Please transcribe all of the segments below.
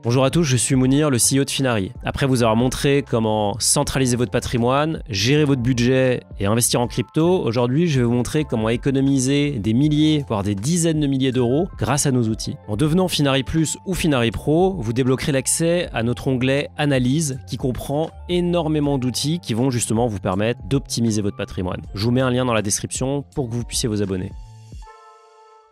Bonjour à tous, je suis Mounir, le CEO de Finari. Après vous avoir montré comment centraliser votre patrimoine, gérer votre budget et investir en crypto, aujourd'hui je vais vous montrer comment économiser des milliers, voire des dizaines de milliers d'euros grâce à nos outils. En devenant Finari Plus ou Finari Pro, vous débloquerez l'accès à notre onglet Analyse qui comprend énormément d'outils qui vont justement vous permettre d'optimiser votre patrimoine. Je vous mets un lien dans la description pour que vous puissiez vous abonner.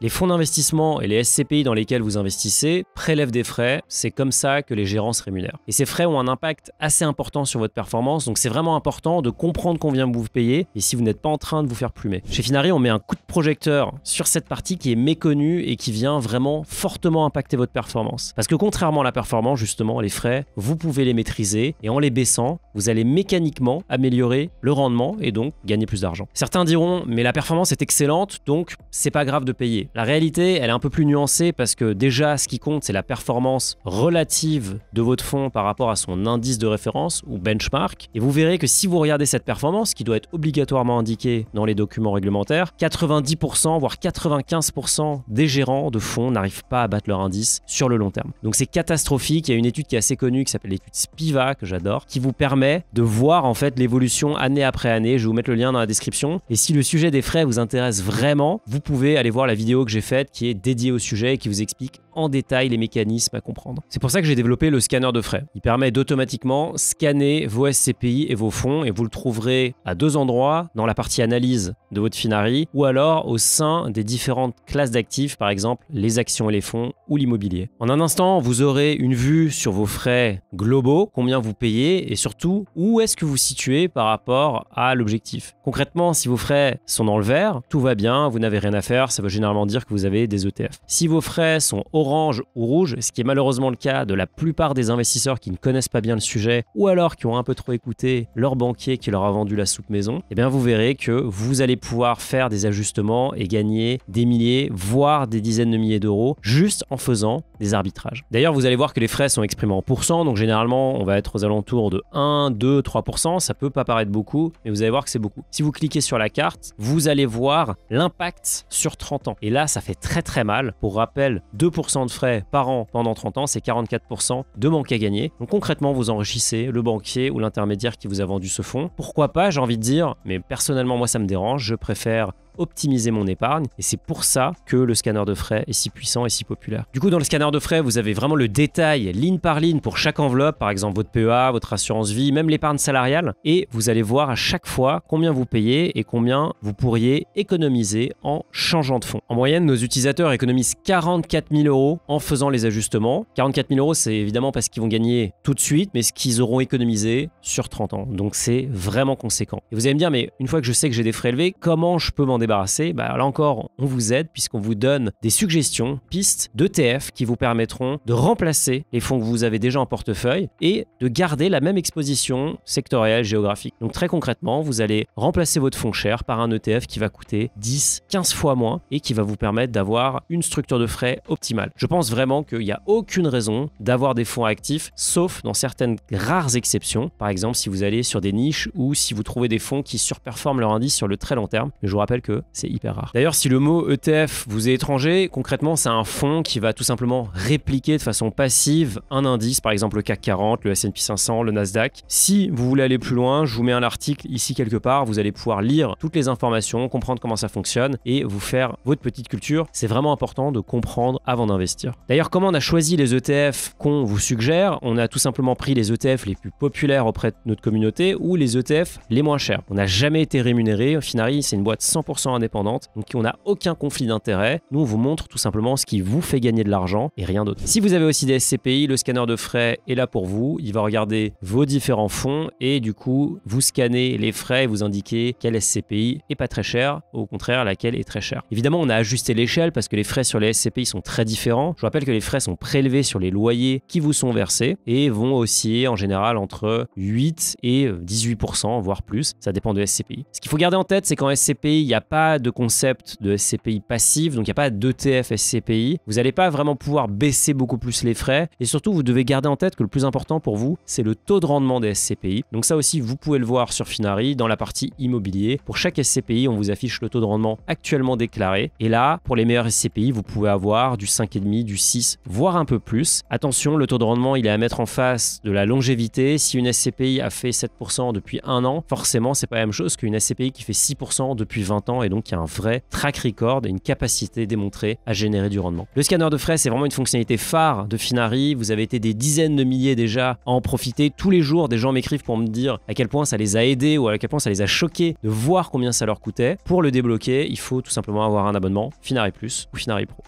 Les fonds d'investissement et les SCPI dans lesquels vous investissez prélèvent des frais, c'est comme ça que les gérants se rémunèrent. Et ces frais ont un impact assez important sur votre performance, donc c'est vraiment important de comprendre combien vous payez et si vous n'êtes pas en train de vous faire plumer. Chez Finari, on met un coup de projecteur sur cette partie qui est méconnue et qui vient vraiment fortement impacter votre performance. Parce que contrairement à la performance, justement, les frais, vous pouvez les maîtriser et en les baissant, vous allez mécaniquement améliorer le rendement et donc gagner plus d'argent. Certains diront, mais la performance est excellente, donc c'est pas grave de payer. La réalité, elle est un peu plus nuancée parce que déjà, ce qui compte, c'est la performance relative de votre fonds par rapport à son indice de référence ou benchmark. Et vous verrez que si vous regardez cette performance, qui doit être obligatoirement indiquée dans les documents réglementaires, 90% voire 95% des gérants de fonds n'arrivent pas à battre leur indice sur le long terme. Donc c'est catastrophique. Il y a une étude qui est assez connue qui s'appelle l'étude Spiva, que j'adore, qui vous permet de voir en fait l'évolution année après année. Je vais vous mettre le lien dans la description. Et si le sujet des frais vous intéresse vraiment, vous pouvez aller voir la vidéo que j'ai faite qui est dédiée au sujet et qui vous explique en détail les mécanismes à comprendre. C'est pour ça que j'ai développé le scanner de frais. Il permet d'automatiquement scanner vos SCPI et vos fonds et vous le trouverez à deux endroits, dans la partie analyse de votre Finari ou alors au sein des différentes classes d'actifs, par exemple les actions et les fonds ou l'immobilier. En un instant, vous aurez une vue sur vos frais globaux, combien vous payez et surtout où est-ce que vous situez par rapport à l'objectif. Concrètement, si vos frais sont dans le vert, tout va bien, vous n'avez rien à faire, ça veut généralement dire que vous avez des ETF. Si vos frais sont orange ou rouge, ce qui est malheureusement le cas de la plupart des investisseurs qui ne connaissent pas bien le sujet ou alors qui ont un peu trop écouté leur banquier qui leur a vendu la soupe maison, eh bien vous verrez que vous allez pouvoir faire des ajustements et gagner des milliers, voire des dizaines de milliers d'euros juste en faisant des arbitrages. D'ailleurs, vous allez voir que les frais sont exprimés en pourcents, donc généralement on va être aux alentours de 1, 2, 3%, ça peut pas paraître beaucoup, mais vous allez voir que c'est beaucoup. Si vous cliquez sur la carte, vous allez voir l'impact sur 30 ans. Et là, ça fait très mal. Pour rappel, 2% de frais par an pendant 30 ans, c'est 44% de manque à gagner. Donc concrètement, vous enrichissez le banquier ou l'intermédiaire qui vous a vendu ce fonds. Pourquoi pas, j'ai envie de dire, mais personnellement, moi, ça me dérange. Je préfère optimiser mon épargne et c'est pour ça que le scanner de frais est si puissant et si populaire. Du coup, dans le scanner de frais, vous avez vraiment le détail ligne par ligne pour chaque enveloppe, par exemple votre PEA, votre assurance vie, même l'épargne salariale, et vous allez voir à chaque fois combien vous payez et combien vous pourriez économiser en changeant de fonds. En moyenne, nos utilisateurs économisent 44 000 euros en faisant les ajustements. 44 000 euros, c'est évidemment parce qu'ils vont gagner tout de suite, mais ce qu'ils auront économisé sur 30 ans. Donc c'est vraiment conséquent. Et vous allez me dire, mais une fois que je sais que j'ai des frais élevés, comment je peux m'en débarrasser? Là encore, on vous aide puisqu'on vous donne des suggestions, pistes d'ETF qui vous permettront de remplacer les fonds que vous avez déjà en portefeuille et de garder la même exposition sectorielle, géographique. Donc très concrètement, vous allez remplacer votre fonds cher par un ETF qui va coûter 10, 15 fois moins et qui va vous permettre d'avoir une structure de frais optimale. Je pense vraiment qu'il n'y a aucune raison d'avoir des fonds actifs, sauf dans certaines rares exceptions. Par exemple, si vous allez sur des niches ou si vous trouvez des fonds qui surperforment leur indice sur le très long terme. Mais je vous rappelle que c'est hyper rare. D'ailleurs, si le mot ETF vous est étranger, concrètement, c'est un fonds qui va tout simplement répliquer de façon passive un indice, par exemple le CAC 40, le S&P 500, le Nasdaq. Si vous voulez aller plus loin, je vous mets un article ici quelque part, vous allez pouvoir lire toutes les informations, comprendre comment ça fonctionne et vous faire votre petite culture. C'est vraiment important de comprendre avant d'investir. D'ailleurs, comment on a choisi les ETF qu'on vous suggère? On a tout simplement pris les ETF les plus populaires auprès de notre communauté ou les ETF les moins chers. On n'a jamais été rémunéré. Finari, c'est une boîte 100% indépendante, donc on n'a aucun conflit d'intérêt. Nous, on vous montre tout simplement ce qui vous fait gagner de l'argent et rien d'autre. Si vous avez aussi des SCPI, le scanner de frais est là pour vous. Il va regarder vos différents fonds et du coup, vous scannez les frais et vous indiquer quelle SCPI est pas très cher, au contraire, laquelle est très chère. Évidemment, on a ajusté l'échelle parce que les frais sur les SCPI sont très différents. Je vous rappelle que les frais sont prélevés sur les loyers qui vous sont versés et vont osciller en général entre 8 et 18%, voire plus. Ça dépend de SCPI. Ce qu'il faut garder en tête, c'est qu'en SCPI, il y a pas de concept de SCPI passif, donc il n'y a pas d'ETF SCPI. Vous n'allez pas vraiment pouvoir baisser beaucoup plus les frais. Et surtout, vous devez garder en tête que le plus important pour vous, c'est le taux de rendement des SCPI. Donc ça aussi, vous pouvez le voir sur Finari dans la partie immobilier. Pour chaque SCPI, on vous affiche le taux de rendement actuellement déclaré. Et là, pour les meilleurs SCPI, vous pouvez avoir du 5,5, du 6, voire un peu plus. Attention, le taux de rendement, il est à mettre en face de la longévité. Si une SCPI a fait 7% depuis un an, forcément, c'est pas la même chose qu'une SCPI qui fait 6% depuis 20 ans et donc il y a un vrai track record et une capacité démontrée à générer du rendement. Le scanner de frais, c'est vraiment une fonctionnalité phare de Finari. Vous avez été des dizaines de milliers déjà à en profiter. Tous les jours, des gens m'écrivent pour me dire à quel point ça les a aidés ou à quel point ça les a choqués de voir combien ça leur coûtait. Pour le débloquer, il faut tout simplement avoir un abonnement Finari Plus ou Finari Pro.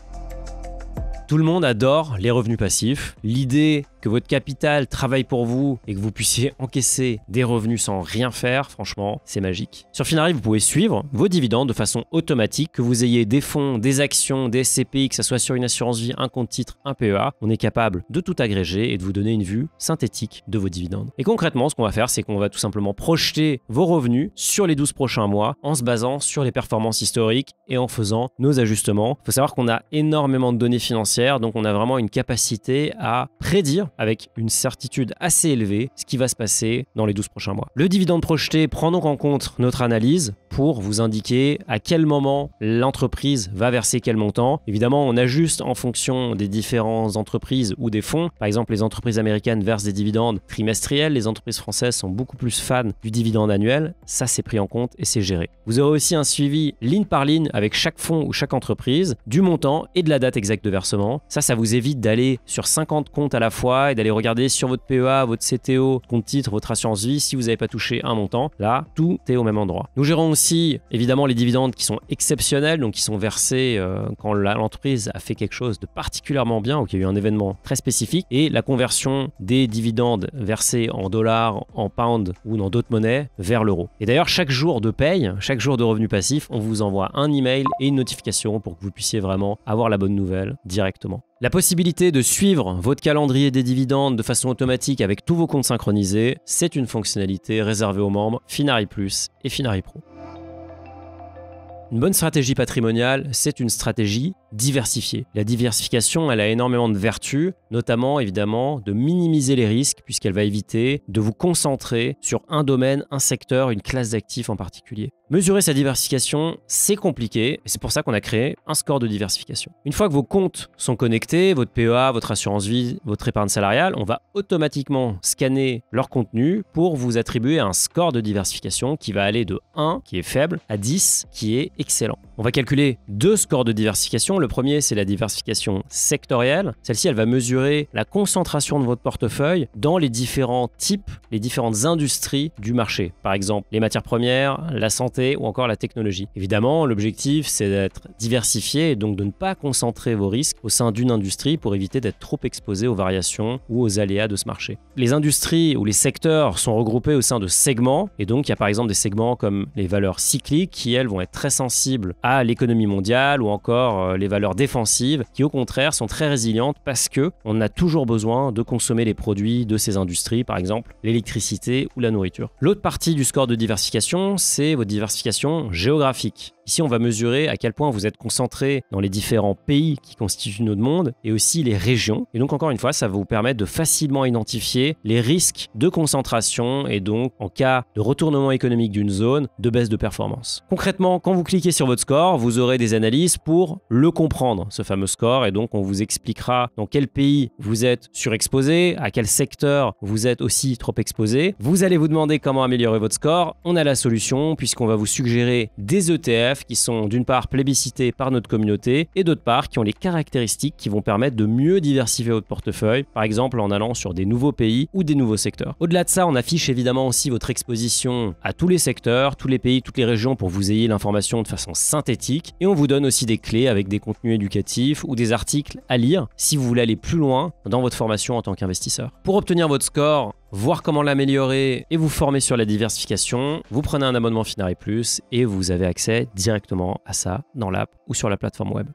Tout le monde adore les revenus passifs. L'idée que votre capital travaille pour vous et que vous puissiez encaisser des revenus sans rien faire, franchement, c'est magique. Sur Finari, vous pouvez suivre vos dividendes de façon automatique, que vous ayez des fonds, des actions, des SCPI, que ce soit sur une assurance vie, un compte titre, un PEA. On est capable de tout agréger et de vous donner une vue synthétique de vos dividendes. Et concrètement, ce qu'on va faire, c'est qu'on va tout simplement projeter vos revenus sur les 12 prochains mois en se basant sur les performances historiques et en faisant nos ajustements. Il faut savoir qu'on a énormément de données financières, donc on a vraiment une capacité à prédire avec une certitude assez élevée ce qui va se passer dans les 12 prochains mois. Le dividende projeté prend donc en compte notre analyse pour vous indiquer à quel moment l'entreprise va verser quel montant. Évidemment, on ajuste en fonction des différentes entreprises ou des fonds. Par exemple, les entreprises américaines versent des dividendes trimestriels, les entreprises françaises sont beaucoup plus fans du dividende annuel. Ça, c'est pris en compte et c'est géré. Vous aurez aussi un suivi ligne par ligne avec chaque fonds ou chaque entreprise, du montant et de la date exacte de versement. Ça vous évite d'aller sur 50 comptes à la fois et d'aller regarder sur votre PEA, votre CTO, compte titre, votre assurance vie si vous n'avez pas touché un montant. Là, tout est au même endroit. Nous gérons aussi évidemment les dividendes qui sont exceptionnels, donc qui sont versés quand l'entreprise a fait quelque chose de particulièrement bien ou qu'il y a eu un événement très spécifique, et la conversion des dividendes versés en dollars, en pounds ou dans d'autres monnaies vers l'euro. Et d'ailleurs, chaque jour de paye, chaque jour de revenu passif, on vous envoie un email et une notification pour que vous puissiez vraiment avoir la bonne nouvelle directement. La possibilité de suivre votre calendrier des dividendes de façon automatique avec tous vos comptes synchronisés, c'est une fonctionnalité réservée aux membres Finari Plus et Finari Pro. Une bonne stratégie patrimoniale, c'est une stratégie diversifiée. La diversification, elle a énormément de vertus, notamment évidemment de minimiser les risques puisqu'elle va éviter de vous concentrer sur un domaine, un secteur, une classe d'actifs en particulier. Mesurer sa diversification, c'est compliqué et c'est pour ça qu'on a créé un score de diversification. Une fois que vos comptes sont connectés, votre PEA, votre assurance vie, votre épargne salariale, on va automatiquement scanner leur contenu pour vous attribuer un score de diversification qui va aller de 1, qui est faible, à 10, qui est excellent. On va calculer deux scores de diversification. Le premier, c'est la diversification sectorielle. Celle-ci, elle va mesurer la concentration de votre portefeuille dans les différents types, les différentes industries du marché. Par exemple, les matières premières, la santé ou encore la technologie. Évidemment, l'objectif, c'est d'être diversifié et donc de ne pas concentrer vos risques au sein d'une industrie pour éviter d'être trop exposé aux variations ou aux aléas de ce marché. Les industries ou les secteurs sont regroupés au sein de segments et donc il y a par exemple des segments comme les valeurs cycliques qui, elles, vont être très sensibles à l'économie mondiale ou encore les valeurs défensives qui, au contraire, sont très résilientes parce qu'on a toujours besoin de consommer les produits de ces industries, par exemple l'électricité ou la nourriture. L'autre partie du score de diversification, c'est votre diversification géographique. Ici, on va mesurer à quel point vous êtes concentré dans les différents pays qui constituent notre monde et aussi les régions. Et donc, encore une fois, ça va vous permettre de facilement identifier les risques de concentration et donc, en cas de retournement économique d'une zone, de baisse de performance. Concrètement, quand vous cliquez sur votre score, vous aurez des analyses pour le comprendre, ce fameux score. Et donc, on vous expliquera dans quel pays vous êtes surexposé, à quel secteur vous êtes aussi trop exposé. Vous allez vous demander comment améliorer votre score. On a la solution puisqu'on va vous suggérer des ETF qui sont d'une part plébiscités par notre communauté et d'autre part qui ont les caractéristiques qui vont permettre de mieux diversifier votre portefeuille, par exemple en allant sur des nouveaux pays ou des nouveaux secteurs. Au-delà de ça, on affiche évidemment aussi votre exposition à tous les secteurs, tous les pays, toutes les régions pour que vous ayez l'information de façon synthétique et on vous donne aussi des clés avec des contenus éducatifs ou des articles à lire si vous voulez aller plus loin dans votre formation en tant qu'investisseur. Pour obtenir votre score, voir comment l'améliorer et vous former sur la diversification, vous prenez un abonnement Finari Plus et vous avez accès directement à ça dans l'app ou sur la plateforme web.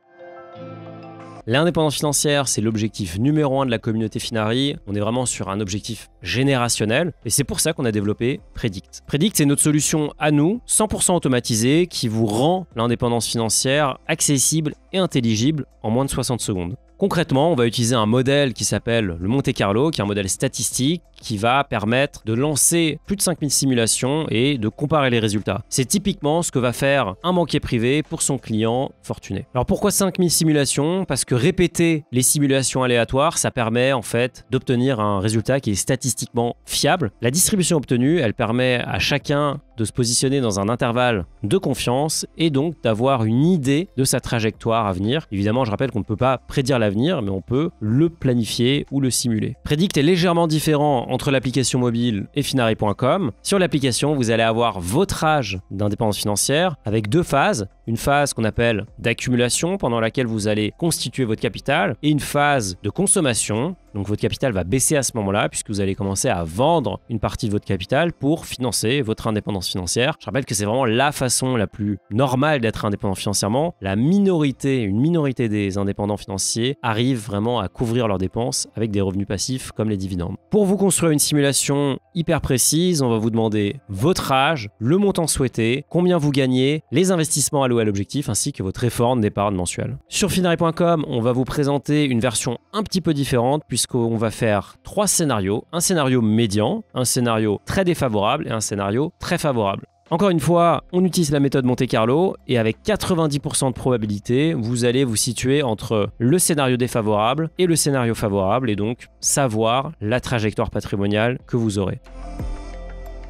L'indépendance financière, c'est l'objectif numéro 1 de la communauté Finari. On est vraiment sur un objectif générationnel et c'est pour ça qu'on a développé Predict. Predict, c'est notre solution à nous, 100% automatisée, qui vous rend l'indépendance financière accessible et intelligible en moins de 60 secondes. Concrètement, on va utiliser un modèle qui s'appelle le Monte Carlo, qui est un modèle statistique qui va permettre de lancer plus de 5000 simulations et de comparer les résultats. C'est typiquement ce que va faire un banquier privé pour son client fortuné. Alors pourquoi 5000 simulations? Parce que répéter les simulations aléatoires, ça permet en fait d'obtenir un résultat qui est statistiquement fiable. La distribution obtenue, elle permet à chacun de se positionner dans un intervalle de confiance et donc d'avoir une idée de sa trajectoire à venir. Évidemment, je rappelle qu'on ne peut pas prédire l'avenir, mais on peut le planifier ou le simuler. Predict est légèrement différent entre l'application mobile et Finari.com. Sur l'application, vous allez avoir votre âge d'indépendance financière avec 2 phases. Une phase qu'on appelle d'accumulation, pendant laquelle vous allez constituer votre capital, et une phase de consommation. Donc votre capital va baisser à ce moment-là puisque vous allez commencer à vendre une partie de votre capital pour financer votre indépendance financière. Je rappelle que c'est vraiment la façon la plus normale d'être indépendant financièrement. Une minorité des indépendants financiers arrivent vraiment à couvrir leurs dépenses avec des revenus passifs comme les dividendes. Pour vous construire une simulation hyper précise, on va vous demander votre âge, le montant souhaité, combien vous gagnez, les investissements alloués à l'objectif ainsi que votre effort d'épargne mensuelle. Sur Finari.com, on va vous présenter une version un petit peu différente puisqu'on va faire 3 scénarios, un scénario médian, un scénario très défavorable et un scénario très favorable. Encore une fois, on utilise la méthode Monte Carlo et avec 90% de probabilité, vous allez vous situer entre le scénario défavorable et le scénario favorable et donc savoir la trajectoire patrimoniale que vous aurez.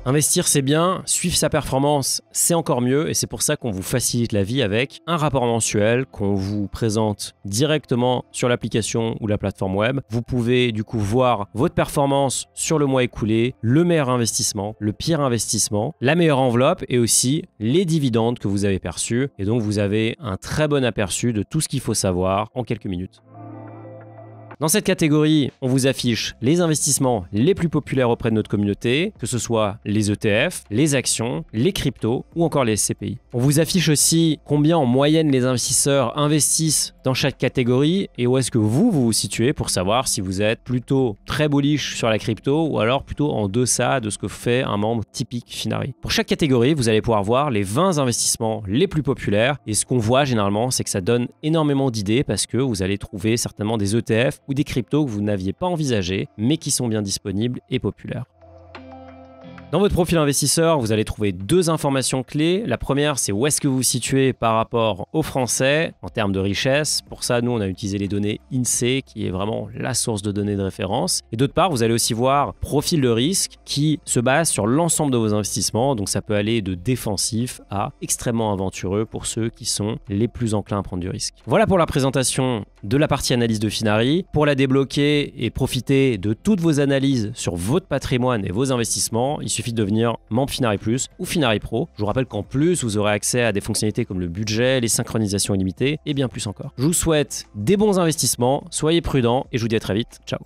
Investir, c'est bien, suivre sa performance, c'est encore mieux et c'est pour ça qu'on vous facilite la vie avec un rapport mensuel qu'on vous présente directement sur l'application ou la plateforme web. Vous pouvez du coup voir votre performance sur le mois écoulé, le meilleur investissement, le pire investissement, la meilleure enveloppe et aussi les dividendes que vous avez perçus. Et donc vous avez un très bon aperçu de tout ce qu'il faut savoir en quelques minutes. Dans cette catégorie, on vous affiche les investissements les plus populaires auprès de notre communauté, que ce soit les ETF, les actions, les cryptos ou encore les SCPI. On vous affiche aussi combien en moyenne les investisseurs investissent dans chaque catégorie et où est-ce que vous vous situez pour savoir si vous êtes plutôt très bullish sur la crypto ou alors plutôt en deçà de ce que fait un membre typique Finari. Pour chaque catégorie, vous allez pouvoir voir les 20 investissements les plus populaires et ce qu'on voit généralement, c'est que ça donne énormément d'idées parce que vous allez trouver certainement des ETF ou des cryptos que vous n'aviez pas envisagés, mais qui sont bien disponibles et populaires. Dans votre profil investisseur, vous allez trouver 2 informations clés. La première, c'est où est-ce que vous vous situez par rapport aux Français en termes de richesse. Pour ça, nous, on a utilisé les données INSEE, qui est vraiment la source de données de référence. Et d'autre part, vous allez aussi voir profil de risque qui se base sur l'ensemble de vos investissements. Donc, ça peut aller de défensif à extrêmement aventureux pour ceux qui sont les plus enclins à prendre du risque. Voilà pour la présentation de la partie analyse de Finari. Pour la débloquer et profiter de toutes vos analyses sur votre patrimoine et vos investissements, il suffit de devenir membre Finari Plus ou Finari Pro. Je vous rappelle qu'en plus, vous aurez accès à des fonctionnalités comme le budget, les synchronisations illimitées et bien plus encore. Je vous souhaite des bons investissements, soyez prudents et je vous dis à très vite. Ciao.